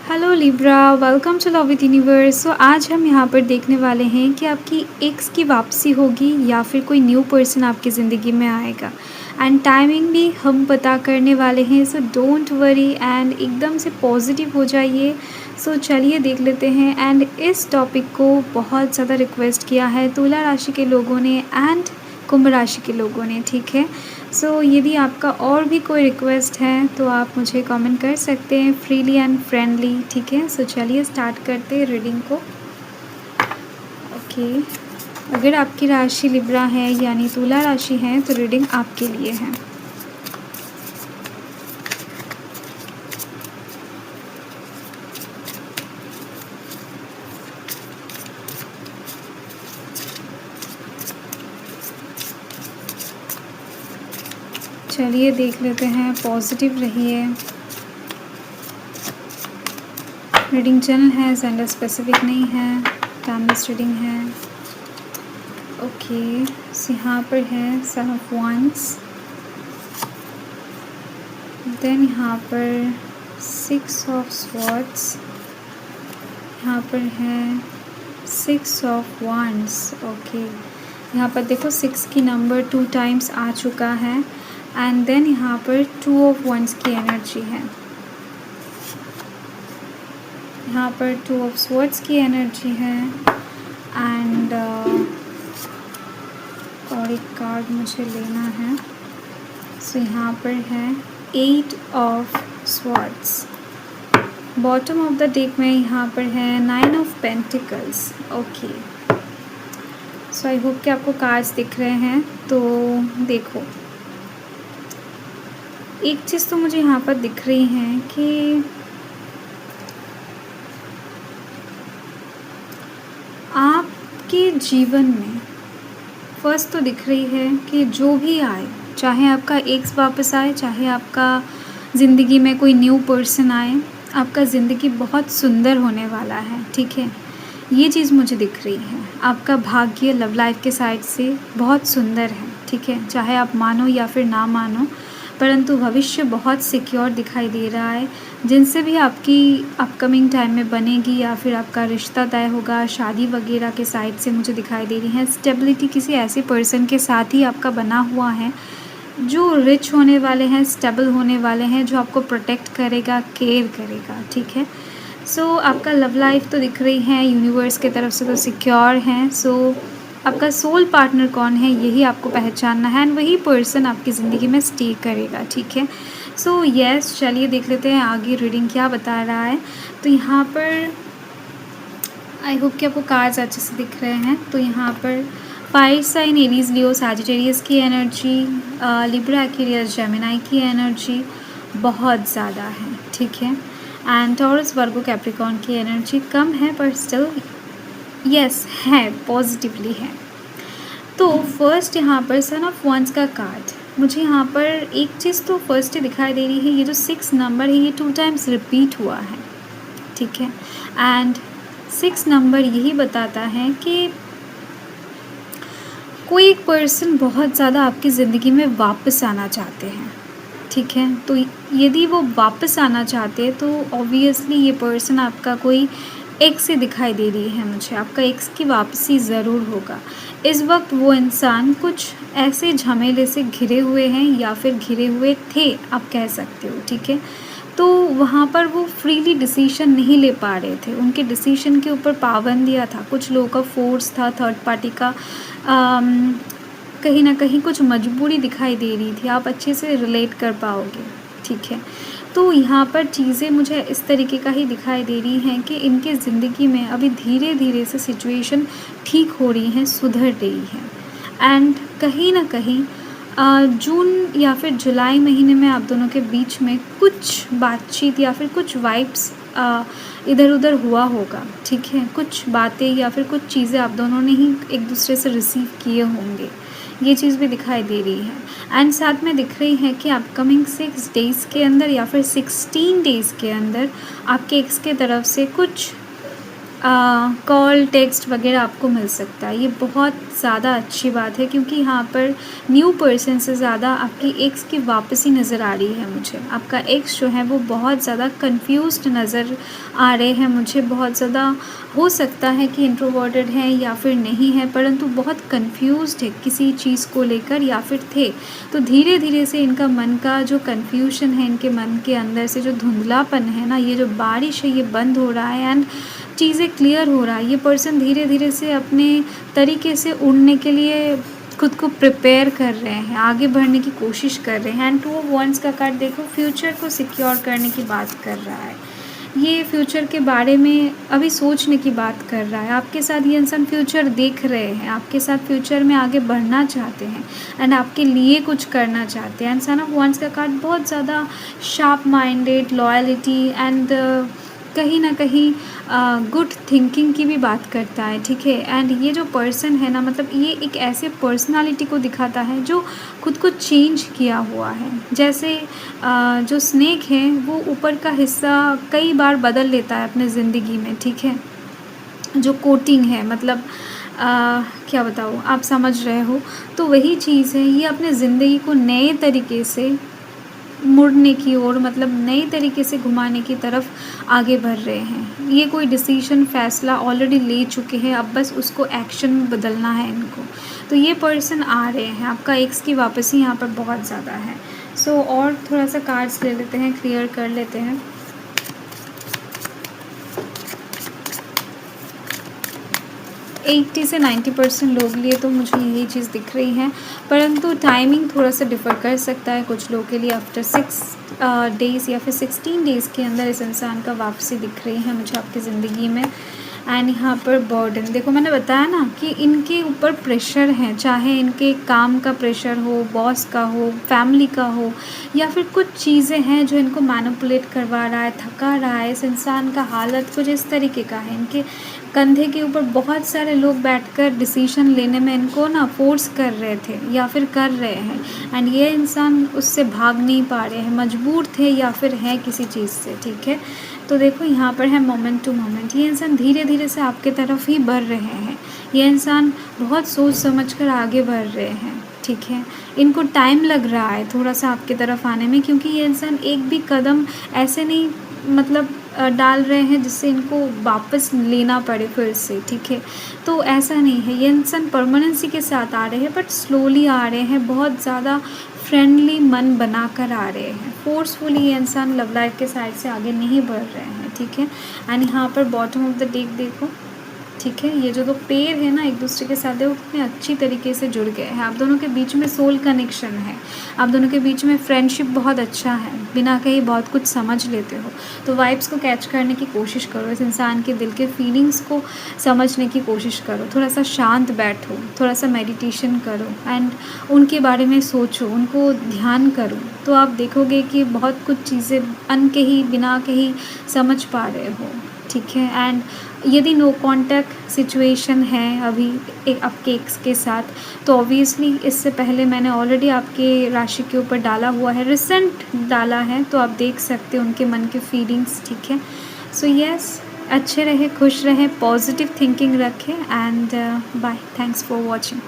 Hello Libra, welcome to love with universe. So आज हम यहाँ पर देखने वाले हैं कि आपकी एक्स की वापसी होगी या फिर कोई न्यू पर्सन आपकी ज़िंदगी में आएगा। एंड टाइमिंग भी हम पता करने वाले हैं। सो डोंट वरी एंड एकदम से पॉजिटिव हो जाइए। सो चलिए देख लेते हैं। एंड इस टॉपिक को बहुत ज़्यादा रिक्वेस्ट किया है तुला राशि के लोगों ने एंड कुंभ राशि के लोगों ने, ठीक है। सो यदि आपका और भी कोई रिक्वेस्ट है तो आप मुझे कमेंट कर सकते हैं फ्रीली एंड फ्रेंडली, ठीक है। सो चलिए स्टार्ट करते हैं रीडिंग को। ओके, अगर आपकी राशि लिब्रा है यानी तुला राशि है तो रीडिंग आपके लिए है। चलिए देख लेते हैं, पॉजिटिव रहिए। रीडिंग जनरल है, जेंडर स्पेसिफिक नहीं है, टाइमलेस रीडिंग है। ओके, सो यहाँ पर है सन ऑफ वंस, देन यहाँ पर 6 ऑफ स्वॉर्ड्स, यहाँ पर है 6 ऑफ वंस। ओके, यहाँ पर देखो 6 की नंबर 2 टाइम्स आ चुका है। एंड देन यहाँ पर 2 ऑफ वंस की एनर्जी है, यहाँ पर 2 ऑफ स्वॉर्ड्स की एनर्जी है। एंड और एक कार्ड मुझे लेना है। सो यहाँ पर है 8 of swords. Bottom of the deck में यहाँ पर है 9 of pentacles. Okay, so I hope कि आपको कार्ड्स दिख रहे हैं। तो देखो, एक चीज़ तो मुझे यहाँ पर दिख रही है कि आपके जीवन में फर्स्ट तो दिख रही है कि जो भी आए, चाहे आपका एक्स वापस आए, चाहे आपका ज़िंदगी में कोई न्यू पर्सन आए, आपका ज़िंदगी बहुत सुंदर होने वाला है, ठीक है। ये चीज़ मुझे दिख रही है। आपका भाग्य लव लाइफ के साइड से बहुत सुंदर है, ठीक है। चाहे आप मानो या फिर ना मानो, परंतु भविष्य बहुत सिक्योर दिखाई दे रहा है। जिनसे भी आपकी अपकमिंग टाइम में बनेगी या फिर आपका रिश्ता तय होगा, शादी वगैरह के साइड से मुझे दिखाई दे रही है। स्टेबिलिटी किसी ऐसे पर्सन के साथ ही आपका बना हुआ है जो रिच होने वाले हैं, स्टेबल होने वाले हैं, जो आपको प्रोटेक्ट करेगा, केयर करेगा, ठीक है। सो आपका लव लाइफ तो दिख रही है, यूनिवर्स की तरफ से तो सिक्योर हैं। सो आपका सोल पार्टनर कौन है यही आपको पहचानना है एंड वही पर्सन आपकी ज़िंदगी में स्टे करेगा, ठीक है। सो यस, चलिए देख लेते हैं आगे रीडिंग क्या बता रहा है। तो यहाँ पर आई होप कि आपको कार्ड्स अच्छे से दिख रहे हैं। तो यहाँ पर fire sign Aries Leo Sagittarius की एनर्जी, लिब्रा एक्वेरियस जेमिनी की एनर्जी बहुत ज़्यादा है, ठीक है। एंड टॉरस वर्गो कैप्रिकॉर्न की एनर्जी कम है पर स्टिल यस है, पॉजिटिवली है। तो फर्स्ट यहाँ पर सन ऑफ वंस का कार्ड, मुझे यहाँ पर एक चीज़ तो फर्स्ट ही दिखाई दे रही है। ये जो 6 नंबर है ये 2 टाइम्स रिपीट हुआ है, ठीक है। एंड 6 नंबर यही बताता है कि कोई एक पर्सन बहुत ज़्यादा आपकी ज़िंदगी में वापस आना चाहते हैं, ठीक है। तो यदि वो वापस आना चाहते हैं तो ऑब्वियसली ये पर्सन आपका कोई एक्स से दिखाई दे रही है मुझे। आपका एक्स की वापसी ज़रूर होगा। इस वक्त वो इंसान कुछ ऐसे झमेले से घिरे हुए हैं या फिर घिरे हुए थे, आप कह सकते हो, ठीक है। तो वहाँ पर वो फ्रीली डिसीजन नहीं ले पा रहे थे, उनके डिसीजन के ऊपर पाबंदियाँ था, कुछ लोगों का फोर्स था, थर्ड पार्टी का कहीं ना कहीं कुछ मजबूरी दिखाई दे रही थी। आप अच्छे से रिलेट कर पाओगे, ठीक है। तो यहाँ पर चीज़ें मुझे इस तरीके का ही दिखाई दे रही हैं कि इनके ज़िंदगी में अभी धीरे धीरे से सिचुएशन ठीक हो रही है, सुधर रही है। एंड कहीं ना कहीं जून या फिर जुलाई महीने में आप दोनों के बीच में कुछ बातचीत या फिर कुछ वाइब्स इधर उधर हुआ होगा, ठीक है। कुछ बातें या फिर कुछ चीज़ें आप दोनों ने ही एक दूसरे से रिसीव किए होंगे, ये चीज़ भी दिखाई दे रही है। एंड साथ में दिख रही है कि अपकमिंग 6 डेज़ के अंदर या फिर 16 डेज़ के अंदर आपके एक्स के तरफ से कुछ कॉल, टेक्स्ट वगैरह आपको मिल सकता है। ये बहुत ज़्यादा अच्छी बात है क्योंकि यहाँ पर न्यू पर्सन से ज़्यादा आपकी एक्स की वापसी नज़र आ रही है मुझे। आपका एक्स जो है वो बहुत ज़्यादा कन्फ्यूज़्ड नज़र आ रहे हैं मुझे। बहुत ज़्यादा हो सकता है कि इंट्रोवर्टेड हैं या फिर नहीं है, परंतु बहुत कन्फ्यूज़्ड है किसी चीज़ को लेकर या फिर थे। तो धीरे-धीरे से इनका मन का जो कन्फ्यूज़न है, इनके मन के अंदर से जो धुंधलापन है ना, ये जो बारिश है ये बंद हो रहा है एंड चीज़ें क्लियर हो रहा है। ये पर्सन धीरे-धीरे से अपने तरीके से उड़ने के लिए खुद को प्रिपेयर कर रहे हैं, आगे बढ़ने की कोशिश कर रहे हैं। एंड टू ऑफ वंस का कार्ड देखो, फ्यूचर को सिक्योर करने की बात कर रहा है। ये फ्यूचर के बारे में अभी सोचने की बात कर रहा है। आपके साथ ये इंसान फ्यूचर देख रहे हैं, आपके साथ फ्यूचर में आगे बढ़ना चाहते हैं एंड आपके लिए कुछ करना चाहते हैं। एंड सन ऑफ वंस का कार्ड बहुत ज़्यादा शार्प माइंडेड, लॉयल्टी एंड कहीं ना कहीं गुड थिंकिंग की भी बात करता है, ठीक है। एंड ये जो पर्सन है ना, मतलब ये एक ऐसे पर्सनालिटी को दिखाता है जो खुद को चेंज किया हुआ है। जैसे जो स्नेक है वो ऊपर का हिस्सा कई बार बदल लेता है अपने ज़िंदगी में, ठीक है। जो कोटिंग है, मतलब क्या बताऊँ, आप समझ रहे हो। तो वही चीज़ है, ये अपने ज़िंदगी को नए तरीके से मुड़ने की ओर, मतलब नए तरीके से घुमाने की तरफ आगे बढ़ रहे हैं। ये कोई डिसीजन, फ़ैसला ऑलरेडी ले चुके हैं, अब बस उसको एक्शन में बदलना है इनको। तो ये पर्सन आ रहे हैं, आपका एक्स की वापसी यहाँ पर बहुत ज़्यादा है। सो और थोड़ा सा कार्ड्स ले लेते हैं, क्लियर कर लेते हैं। 80 से 90% लोग लिए तो मुझे यही चीज़ दिख रही है, परंतु टाइमिंग थोड़ा सा डिफ़र कर सकता है कुछ लोगों के लिए। आफ्टर 6 डेज़ या फिर 16 डेज़ के अंदर इस इंसान का वापसी दिख रही है मुझे आपकी ज़िंदगी में। एंड यहाँ पर बर्डन देखो, मैंने बताया ना कि इनके ऊपर प्रेशर है, चाहे इनके काम का प्रेशर हो, बॉस का हो, फैमिली का हो, या फिर कुछ चीज़ें हैं जो इनको मैनिपुलेट करवा रहा है, थका रहा है। इस इंसान का हालत कुछ इस तरीके का है, इनके कंधे के ऊपर बहुत सारे लोग बैठकर डिसीजन लेने में इनको ना फोर्स कर रहे थे या फिर कर रहे हैं। एंड ये इंसान उससे भाग नहीं पा रहे हैं, मजबूर थे या फिर है किसी चीज़ से, ठीक है। तो देखो यहाँ पर है मोमेंट टू मोमेंट, ये इंसान धीरे धीरे से आपके तरफ ही बढ़ रहे हैं। ये इंसान बहुत सोच समझ कर आगे बढ़ रहे हैं, ठीक है। इनको टाइम लग रहा है थोड़ा सा आपके तरफ आने में, क्योंकि ये इंसान एक भी कदम ऐसे नहीं मतलब डाल रहे हैं जिससे इनको वापस लेना पड़े फिर से, ठीक है। तो ऐसा नहीं है, ये इंसान परमानेंसी के साथ आ रहे हैं, बट स्लोली आ रहे हैं, बहुत ज़्यादा फ्रेंडली मन बनाकर आ रहे हैं। फोर्सफुली ये इंसान लव लाइफ के साइड से आगे नहीं बढ़ रहे हैं, ठीक है। एंड यहाँ पर बॉटम ऑफ द डेक देखो, ठीक है। ये जो दो पेड़ है ना एक दूसरे के साथ, वो कितने अच्छी तरीके से जुड़ गए हैं। आप दोनों के बीच में सोल कनेक्शन है, आप दोनों के बीच में फ्रेंडशिप बहुत अच्छा है, बिना कहीं बहुत कुछ समझ लेते हो। तो वाइब्स को कैच करने की कोशिश करो, इस इंसान के दिल के फीलिंग्स को समझने की कोशिश करो। थोड़ा सा शांत बैठो, थोड़ा सा मेडिटेशन करो एंड उनके बारे में सोचो, उनको ध्यान करो, तो आप देखोगे कि बहुत कुछ चीज़ें अनकही बिना कहीं समझ पा रहे हो, ठीक है। एंड यदि नो कांटेक्ट सिचुएशन है अभी एक आपके एक्स के साथ, तो ऑब्वियसली इससे पहले मैंने ऑलरेडी आपके राशि के ऊपर डाला हुआ है, रिसेंट डाला है, तो आप देख सकते हो उनके मन के फीलिंग्स, ठीक है। सो यस, अच्छे रहे, खुश रहे, पॉजिटिव थिंकिंग रखें and bye. Thanks for watching.